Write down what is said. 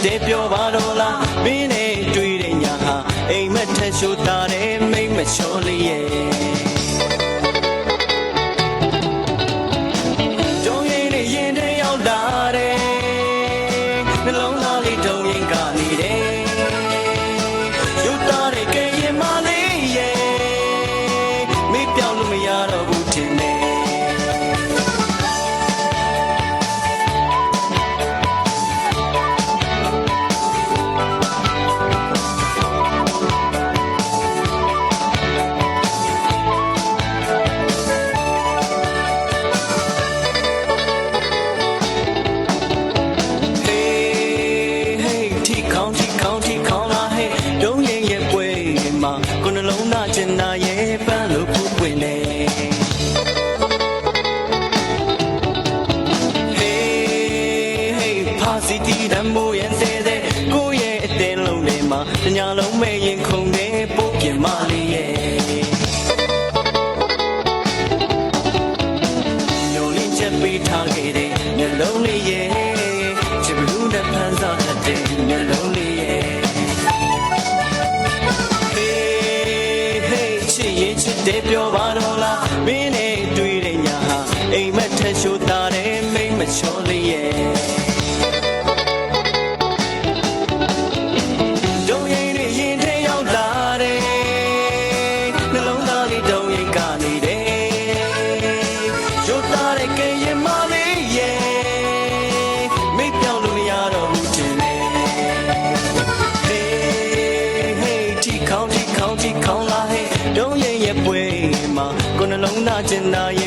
တဲ့ပြောပါတော့လားမင်းနဲ့တွေ့တဲ့ညာဟာအိမ်မက်ထက်ရှိုးတာတဲ့မိတ်မချောလေးရဲ့တုံးရင်နဲ့ရင်ထဲရောက်လာတဲ့နှလုံးသားလေးတုံးရင်ကနေတယ်ရုပ်သားတဲ့ကဲရင်မလေးရဲ့မေ့ပြောင်းလို့မရတော့ဘူးထင်တယ်ကိုနှလုံးသားချင်တာရဲ့ပန်းလို့ဖူးပွင့်နေဖာစီတီတမိုးရင်သေးတဲ့ကိုရဲ့အတင်းလုံးထဲမှာတညာလုံးမဲ့ရင်ခုန်တဲ့ပို့ပြမလေးရဲ့ညိုလင်းချက်ပေးထားခဲ့တဲ့မျက်လုံးလေးရဲ့ချစ်ဘူးနဲ့ဖန်ဆတဲ့မျက်လုံးလေးရဲ့တဲ့ပြောပါတော့လားမင်းနဲ့တွေ့တဲ့ညာဟာအိမ်မက်ထက်ရှိုးတာတဲ့မိတ်မချောလေးရဲ့တုံးရင်နဲ့ရင်ထဲရောက်လာတဲ့နှလုံးသားလေးတုံးရင်ကနေတယ်ရုပ်သားတဲ့ကဲရင်မလေးရဲ့မိတ်ပြောင်းလို့မရတော့ဘူးတင်လေတီခေါင်းလာဟဲ့တုံးရင်ရဲ့ပွဲမှာကိုနှလုံးသားချင်တာရဲ့